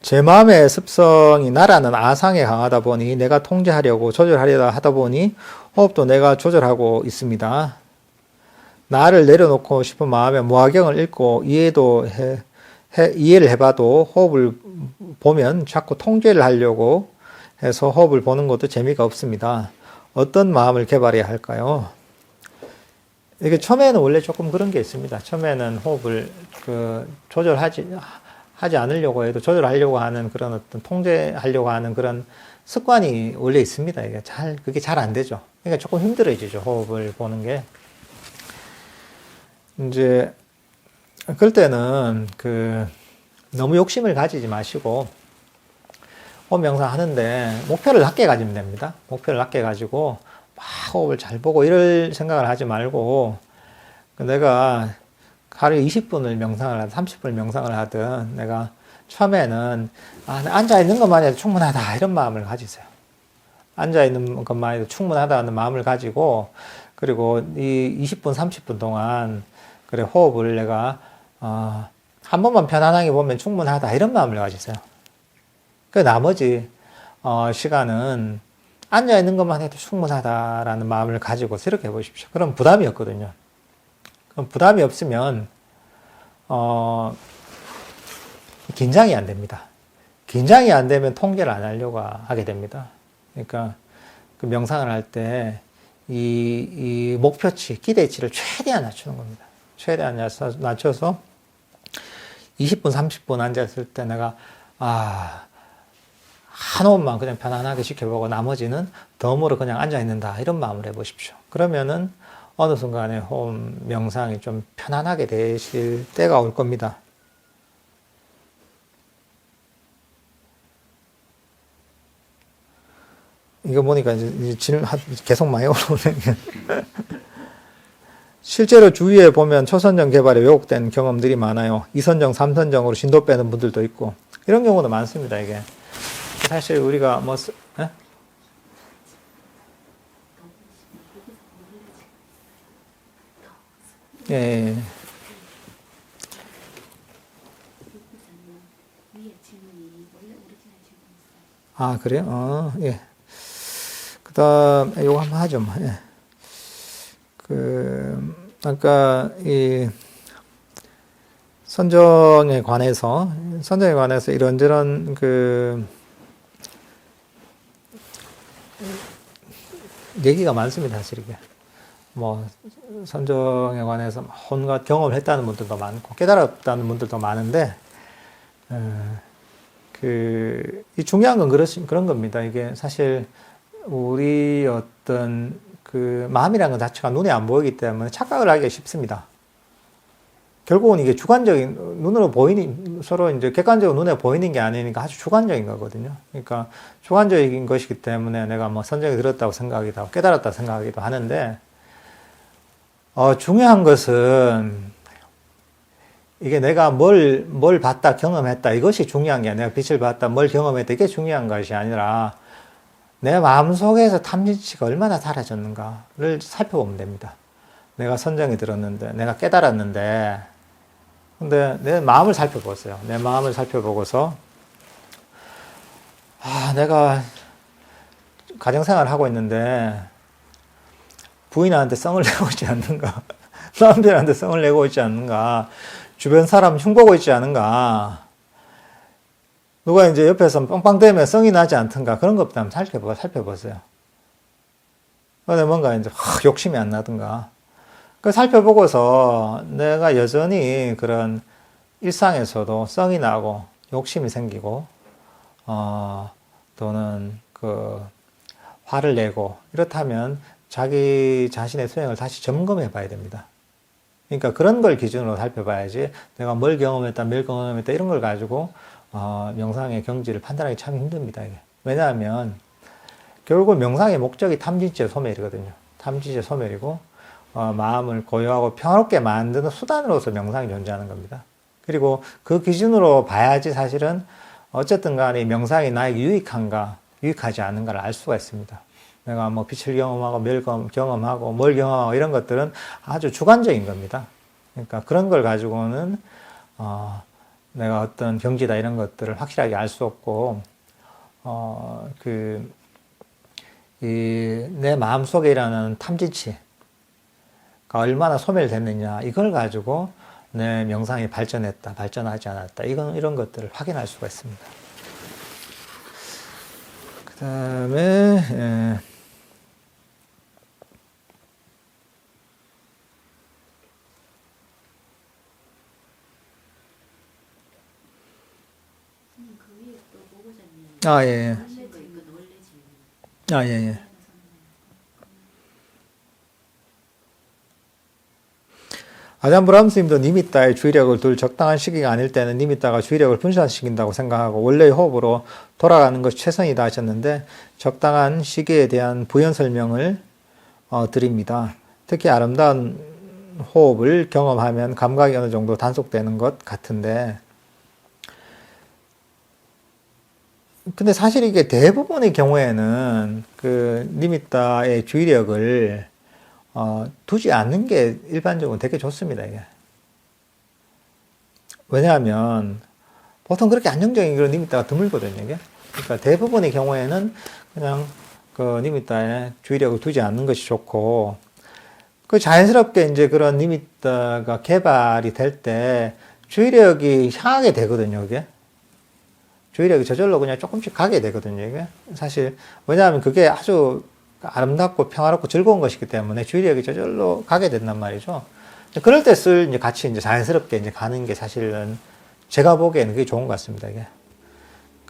제 마음의 습성이 나라는 아상에 강하다 보니 내가 통제하려고 조절하려다 하다 보니 호흡도 내가 조절하고 있습니다. 나를 내려놓고 싶은 마음에 무화경을 읽고 이해를 해봐도 호흡을 보면 자꾸 통제를 하려고 해서 호흡을 보는 것도 재미가 없습니다. 어떤 마음을 개발해야 할까요? 이게 처음에는 원래 조금 그런 게 있습니다. 처음에는 호흡을 조절하지 않으려고 해도 조절하려고 하는 그런 어떤 통제하려고 하는 그런 습관이 원래 있습니다. 이게 그게 잘 안 되죠. 그러니까 조금 힘들어지죠. 호흡을 보는 게. 이제, 그럴 때는 너무 욕심을 가지지 마시고, 호흡 명상 하는데 목표를 낮게 가지면 됩니다. 목표를 낮게 가지고, 막 호흡을 잘 보고 이럴 생각을 하지 말고, 내가 하루에 20분을 명상을 하든 30분을 명상을 하든 내가 처음에는 앉아있는 것만 해도 충분하다 이런 마음을 가지세요. 앉아있는 것만 해도 충분하다는 마음을 가지고 그리고 이 20분 30분 동안 그래 호흡을 내가 한 번만 편안하게 보면 충분하다 이런 마음을 가지세요. 그 나머지 시간은 앉아있는 것만 해도 충분하다라는 마음을 가지고 이렇게 해보십시오. 그럼 부담이 없거든요. 그럼 부담이 없으면 긴장이 안 됩니다. 긴장이 안 되면 통제를 안 하려고 하게 됩니다. 그러니까 그 명상을 할 때 이 목표치, 기대치를 최대한 낮추는 겁니다. 최대한 낮춰서 20분, 30분 앉았을 때 내가 한 호흡만 그냥 편안하게 지켜보고 나머지는 덤으로 그냥 앉아있는다 이런 마음을 해보십시오. 그러면은 어느 순간에 호흡 명상이 좀 편안하게 되실 때가 올 겁니다. 이거 보니까 이제 질문 계속 많이 오르네. 실제로 주위에 보면 초선정 개발에 왜곡된 경험들이 많아요. 2선정, 3선정으로 진도 빼는 분들도 있고 이런 경우도 많습니다. 이게 사실 우리가 예. 그래요? 예. 그 다음, 요거 한번 하죠, 뭐. 예. 아까, 선정에 관해서 이런저런 얘기가 많습니다, 사실 이게. 선정에 관해서 온갖 경험을 했다는 분들도 많고, 깨달았다는 분들도 많은데, 이 중요한 건 그런 겁니다. 이게 사실, 우리 어떤 마음이라는 것 자체가 눈에 안 보이기 때문에 착각을 하기가 쉽습니다. 결국은 이게 주관적인, 눈으로 서로 이제 객관적으로 눈에 보이는 게 아니니까 아주 주관적인 거거든요. 그러니까 주관적인 것이기 때문에 내가 선정이 들었다고 생각하기도 하고 깨달았다고 생각하기도 하는데, 중요한 것은 이게 내가 뭘 봤다, 경험했다, 이것이 중요한 게 아니라 빛을 봤다, 뭘 경험했다, 이게 중요한 것이 아니라 내 마음속에서 탐진치가 얼마나 사라졌는가를 살펴보면 됩니다. 내가 선정이 들었는데, 내가 깨달았는데, 근데 내 마음을 살펴보세요. 내 마음을 살펴보고서, 내가 가정생활을 하고 있는데, 부인한테 성을 내고 있지 않는가? 남편한테 성을 내고 있지 않는가? 주변 사람 흉보고 있지 않은가? 누가 이제 옆에서 뻥빵대면 성이 나지 않던가? 그런 것부터 한번 살펴보세요. 근데 뭔가 이제 욕심이 안 나던가? 살펴보고서 내가 여전히 그런 일상에서도 성이 나고 욕심이 생기고, 또는 화를 내고, 이렇다면 자기 자신의 소양을 다시 점검해 봐야 됩니다. 그러니까 그런 걸 기준으로 살펴봐야지 내가 뭘 경험했다 이런 걸 가지고 명상의 경지를 판단하기 참 힘듭니다. 이게. 왜냐하면 결국 명상의 목적이 탐진치의 소멸이거든요. 탐진치의 소멸이고 마음을 고요하고 평화롭게 만드는 수단으로서 명상이 존재하는 겁니다. 그리고 그 기준으로 봐야지 사실은 어쨌든 간에 명상이 나에게 유익한가 유익하지 않은가를 알 수가 있습니다. 내가 빛을 경험하고 멸 경험하고 뭘 경험하고 이런 것들은 아주 주관적인 겁니다. 그러니까 그런 걸 가지고는 내가 어떤 병지다 이런 것들을 확실하게 알 수 없고, 내 마음속에 일어나는 탐진치가 얼마나 소멸됐느냐, 이걸 가지고 내 명상이 발전했다, 발전하지 않았다, 이런 것들을 확인할 수가 있습니다. 그 다음에, 예, 예. 예, 예. 아잔 브라함 스님도 니미따에 주의력을 둘 적당한 시기가 아닐 때는 니미따가 주의력을 분산시킨다고 생각하고 원래의 호흡으로 돌아가는 것이 최선이다 하셨는데, 적당한 시기에 대한 부연 설명을 드립니다. 특히 아름다운 호흡을 경험하면 감각이 어느 정도 단속되는 것 같은데, 근데 사실 이게 대부분의 경우에는 그 니미따의 주의력을 두지 않는 게 일반적으로 되게 좋습니다, 이게. 왜냐하면 보통 그렇게 안정적인 그런 니미따가 드물거든요, 이게. 그러니까 대부분의 경우에는 그냥 그 니미따에 주의력을 두지 않는 것이 좋고, 그 자연스럽게 이제 그런 니미따가 개발이 될 때 주의력이 향하게 되거든요, 이게. 주의력이 저절로 그냥 조금씩 가게 되거든요, 이게. 사실, 왜냐하면 그게 아주 아름답고 평화롭고 즐거운 것이기 때문에 주의력이 저절로 가게 된단 말이죠. 그럴 때 이제 같이 이제 자연스럽게 이제 가는 게 사실은 제가 보기에는 그게 좋은 것 같습니다, 이게.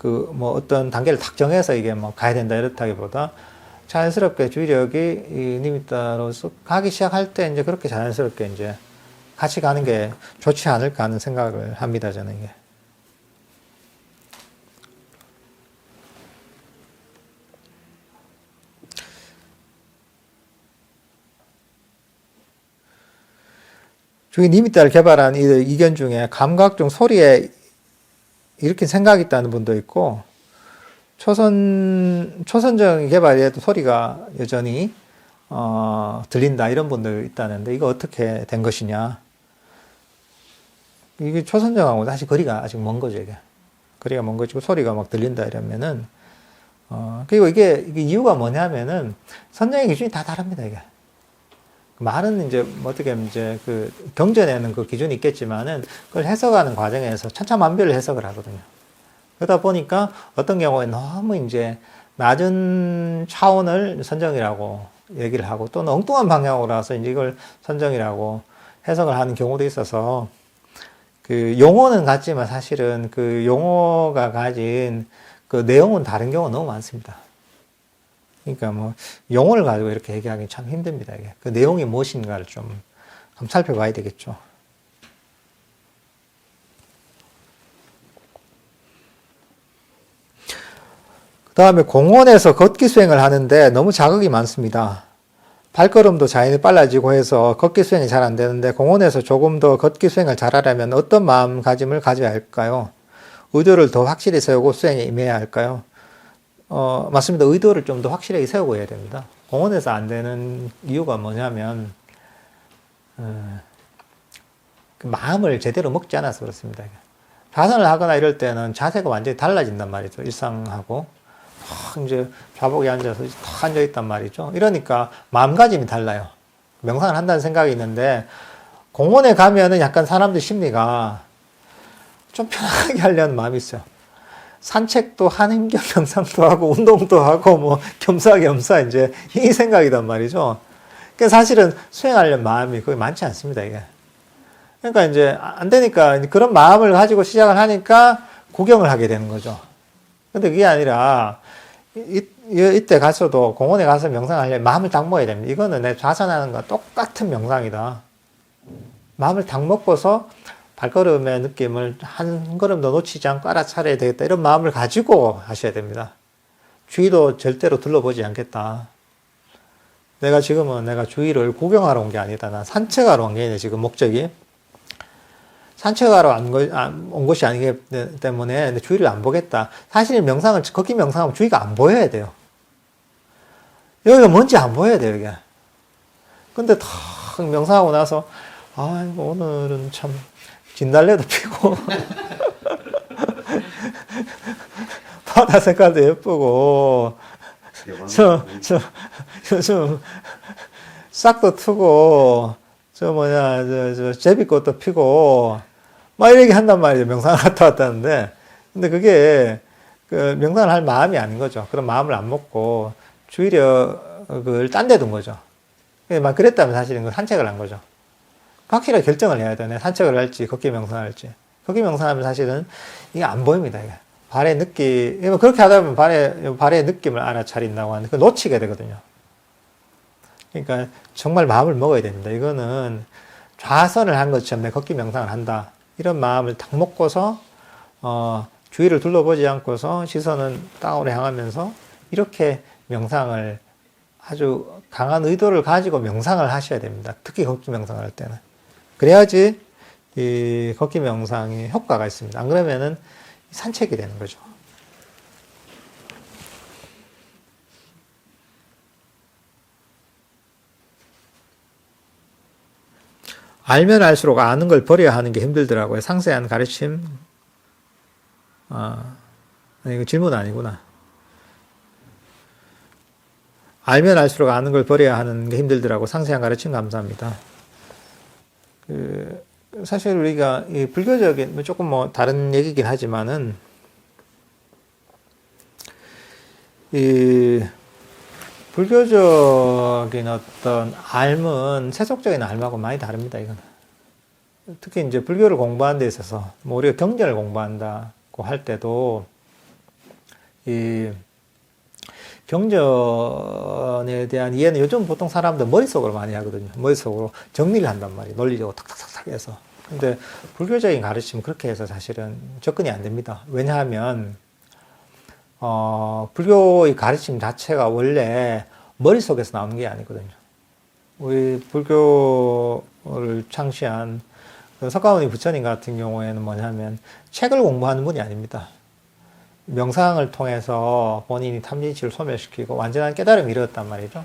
뭐 어떤 단계를 딱 정해서 이게 뭐 가야 된다 이렇다기보다 자연스럽게 주의력이 이 니미따로서 가기 시작할 때 이제 그렇게 자연스럽게 이제 같이 가는 게 좋지 않을까 하는 생각을 합니다, 저는 이게. 주의 니미따를 개발한 이 의견 중에 감각 중 소리에 이렇게 생각이 있다는 분도 있고, 초선적인 개발에도 소리가 여전히 들린다 이런 분도 있다는데, 이거 어떻게 된 것이냐. 이게 초선정하고 사실 거리가 아직 먼 거죠, 이게. 거리가 먼 거고 소리가 막 들린다 이러면은, 그리고 이게 이유가 뭐냐면은 선정의 기준이 다 다릅니다, 이게. 말은 이제 어떻게 이제 그 경전에는 그 기준이 있겠지만은 그걸 해석하는 과정에서 천차만별로 해석을 하거든요. 그러다 보니까 어떤 경우에 너무 이제 낮은 차원을 선정이라고 얘기를 하고, 또는 엉뚱한 방향으로 가서 이제 이걸 선정이라고 해석을 하는 경우도 있어서, 그 용어는 같지만 사실은 그 용어가 가진 그 내용은 다른 경우가 너무 많습니다. 그러니까 뭐 용어를 가지고 이렇게 얘기하기 참 힘듭니다, 이게. 그 내용이 무엇인가를 좀 한번 살펴봐야 되겠죠. 그 다음에 공원에서 걷기 수행을 하는데 너무 자극이 많습니다. 발걸음도 자연히 빨라지고 해서 걷기 수행이 잘 안 되는데, 공원에서 조금 더 걷기 수행을 잘하려면 어떤 마음가짐을 가져야 할까요? 의도를 더 확실히 세우고 수행에 임해야 할까요? 맞습니다. 의도를 좀 더 확실하게 세우고 해야 됩니다. 공원에서 안 되는 이유가 뭐냐면, 그 마음을 제대로 먹지 않아서 그렇습니다. 좌선을 하거나 이럴 때는 자세가 완전히 달라진단 말이죠. 일상하고. 이제 좌복에 앉아서 탁 앉아있단 말이죠. 이러니까 마음가짐이 달라요. 명상을 한다는 생각이 있는데, 공원에 가면은 약간 사람들 심리가 좀 편하게 하려는 마음이 있어요. 산책도 하는 겸 명상도 하고 운동도 하고 뭐 겸사겸사 이제 이 생각이단 말이죠. 그러니까 사실은 수행하려는 마음이 거의 많지 않습니다, 이게. 그러니까 이제 안 되니까 그런 마음을 가지고 시작을 하니까 구경을 하게 되는 거죠. 근데 그게 아니라 이때 가서도 공원에 가서 명상하려면 마음을 딱 먹어야 됩니다. 이거는 내 좌선하는 거와 똑같은 명상이다. 마음을 딱 먹고서 발걸음의 느낌을 한 걸음도 놓치지 않고 알아차려야 되겠다, 이런 마음을 가지고 하셔야 됩니다. 주위도 절대로 둘러보지 않겠다. 내가 주위를 구경하러 온 게 아니다. 난 산책하러 온 게 아니라 지금 목적이. 산책하러 온 것이 아니기 때문에 주위를 안 보겠다. 사실 걷기 명상하면 주위가 안 보여야 돼요. 여기가 뭔지 안 보여야 돼요, 이게. 근데 탁 명상하고 나서, 아이고, 오늘은 참 진달래도 피고 바다 색깔도 예쁘고, 요즘 싹도 트고, 제비꽃도 피고, 막 이렇게 한단 말이죠. 명상을 갔다 왔다는데. 근데 그게, 그, 명상을 할 마음이 아닌 거죠. 그런 마음을 안 먹고, 주의력을 딴 데 둔 거죠. 막 그랬다면 사실은 산책을 한 거죠. 확실하게 결정을 해야 돼. 산책을 할지, 걷기 명상을 할지. 걷기 명상하면 사실은 이게 안 보입니다. 이게. 발의 느낌, 그렇게 하다 보면 발의 느낌을 알아차린다고 하는데, 그거 놓치게 되거든요. 그러니까 정말 마음을 먹어야 됩니다. 이거는 좌선을 한 것처럼 내 걷기 명상을 한다. 이런 마음을 딱 먹고서, 주위를 둘러보지 않고서 시선은 땅으로 향하면서 이렇게 명상을 아주 강한 의도를 가지고 명상을 하셔야 됩니다. 특히 걷기 명상을 할 때는. 그래야지 이 걷기 명상이 효과가 있습니다. 안 그러면은 산책이 되는 거죠. 알면 알수록 아는 걸 버려야 하는 게 힘들더라고요. 상세한 가르침. 이거 질문 아니구나. 알면 알수록 아는 걸 버려야 하는 게 힘들더라고. 상세한 가르침 감사합니다. 사실 우리가 이 불교적인, 조금 다른 얘기긴 하지만은, 이 불교적인 어떤 알은 세속적인 알하고 많이 다릅니다, 이거는. 특히 이제 불교를 공부하는 데 있어서, 우리가 경전을 공부한다고 할 때도, 이 경전에 대한 이해는 요즘 보통 사람들 머릿속으로 많이 하거든요. 머릿속으로 정리를 한단 말이에요. 논리적으로 탁탁탁탁 해서. 근데 불교적인 가르침은 그렇게 해서 사실은 접근이 안 됩니다. 왜냐하면, 불교의 가르침 자체가 원래 머릿속에서 나오는 게 아니거든요. 우리 불교를 창시한 석가모니 부처님 같은 경우에는 뭐냐면 책을 공부하는 분이 아닙니다. 명상을 통해서 본인이 탐진치를 소멸시키고 완전한 깨달음을 이루었단 말이죠.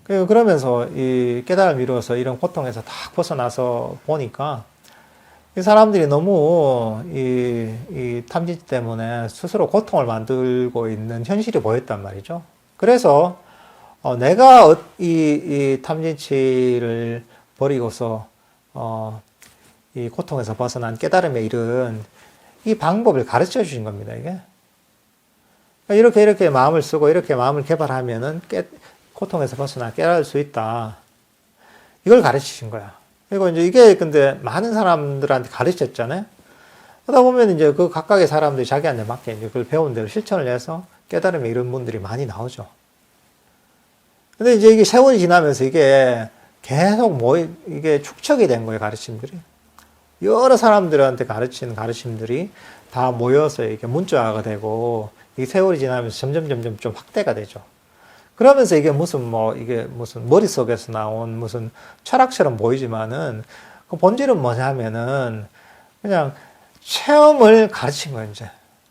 그러면서 이 깨달음을 이루어서 이런 고통에서 딱 벗어나서 보니까 이 사람들이 너무 이 탐진치 때문에 스스로 고통을 만들고 있는 현실이 보였단 말이죠. 그래서 내가 이 탐진치를 버리고서 이 고통에서 벗어난 깨달음에 이른 이 방법을 가르쳐 주신 겁니다, 이게. 이렇게 마음을 쓰고 이렇게 마음을 개발하면은 고통에서 벗어나 깨달을 수 있다. 이걸 가르치신 거야. 그리고 이제 이게 근데 많은 사람들한테 가르쳤잖아요. 그러다 보면 이제 그 각각의 사람들이 자기한테 맞게 이제 그걸 배운 대로 실천을 해서 깨달음에 이른 분들이 많이 나오죠. 근데 이제 이게 세월이 지나면서 이게 계속 이게 축적이 된 거예요, 가르침들이. 여러 사람들한테 가르치는 가르침들이 다 모여서 이게 문자화가 되고, 이 세월이 지나면서 점점 좀 확대가 되죠. 그러면서 이게 이게 무슨 머릿속에서 나온 무슨 철학처럼 보이지만은, 그 본질은 뭐냐면은, 그냥 체험을 가르친 거예요, 이제.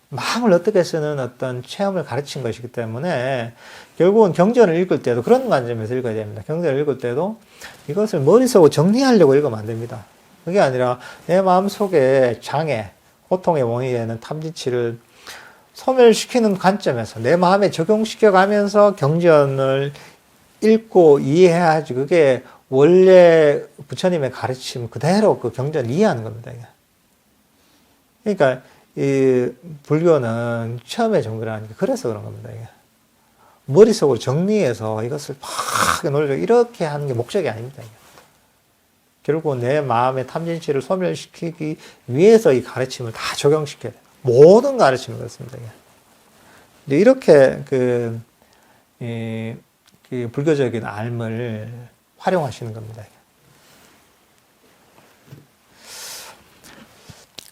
마음을 어떻게 쓰는 어떤 체험을 가르친 것이기 때문에, 결국은 경전을 읽을 때도 그런 관점에서 읽어야 됩니다. 경전을 읽을 때도 이것을 머릿속으로 정리하려고 읽으면 안 됩니다. 그게 아니라 내 마음속에 장애, 고통의 원인이 되는 탐진치를 소멸시키는 관점에서 내 마음에 적용시켜 가면서 경전을 읽고 이해해야지 그게 원래 부처님의 가르침 그대로 그 경전을 이해하는 겁니다. 그러니까 이 불교는 처음에 정글하는 게 그래서 그런 겁니다. 이게. 머릿속으로 정리해서 이것을 팍 놀려 이렇게 하는 게 목적이 아닙니다. 이게. 결국 내 마음의 탐진치를 소멸시키기 위해서 이 가르침을 다 적용시켜야 돼요. 모든 가르침이 그렇습니다. 이제 이렇게 이 불교적인 알을 활용하시는 겁니다.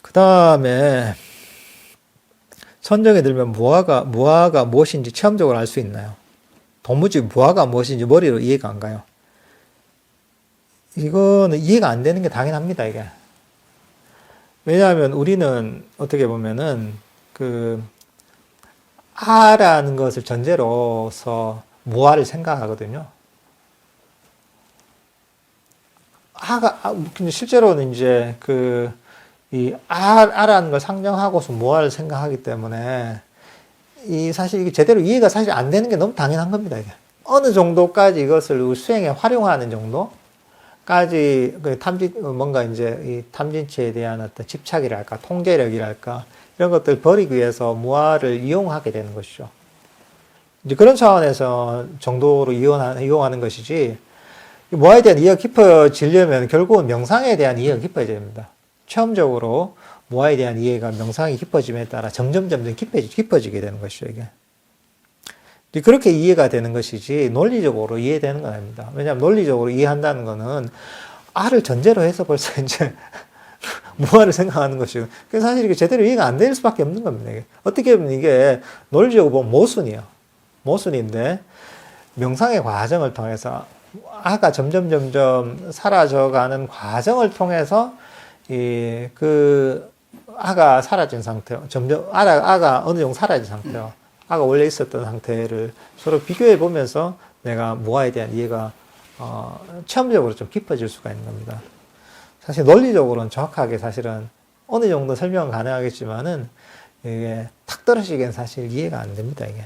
그 다음에 선정에 들면 무아가 무엇인지 체험적으로 알 수 있나요? 도무지 무아가 무엇인지 머리로 이해가 안 가요. 이거는 이해가 안 되는 게 당연합니다, 이게. 왜냐하면 우리는 어떻게 보면은 아라는 것을 전제로서 무아를 생각하거든요. 근데 실제로는 이제 이 아라는 걸 상정하고서 무아를 생각하기 때문에 사실 이게 제대로 이해가 사실 안 되는 게 너무 당연한 겁니다, 이게. 어느 정도까지 이것을 수행에 활용하는 정도까지 뭔가 이제 이 탐진치에 대한 어떤 집착이랄까, 통제력이랄까, 이런 것들 버리기 위해서 무아를 이용하게 되는 것이죠. 이제 그런 차원에서 정도로 이용하는 것이지, 무아에 대한 이해가 깊어지려면 결국은 명상에 대한 이해가 깊어져야 됩니다. 처음적으로 무아에 대한 이해가 명상이 깊어짐에 따라 점점 깊어지게 되는 것이죠, 이게. 그렇게 이해가 되는 것이지 논리적으로 이해되는 건 아닙니다. 왜냐하면 논리적으로 이해한다는 거는 아를 전제로 해서 벌써 이제 무아를 생각하는 것이고, 그래서 사실 이게 제대로 이해가 안 될 수밖에 없는 겁니다. 이게. 어떻게 보면 이게 논리적으로 보면 모순이에요. 모순인데 명상의 과정을 통해서 아가 점점 사라져가는 과정을 통해서 그 아가 사라진 상태요. 점점 아가 어느 정도 사라진 상태요. 아가 원래 있었던 상태를 서로 비교해 보면서 내가 무아에 대한 이해가 체험적으로 좀 깊어질 수가 있는 겁니다. 사실 논리적으로는 정확하게 사실은 어느 정도 설명은 가능하겠지만은 이게 탁 떨어지기엔 사실 이해가 안 됩니다, 이게.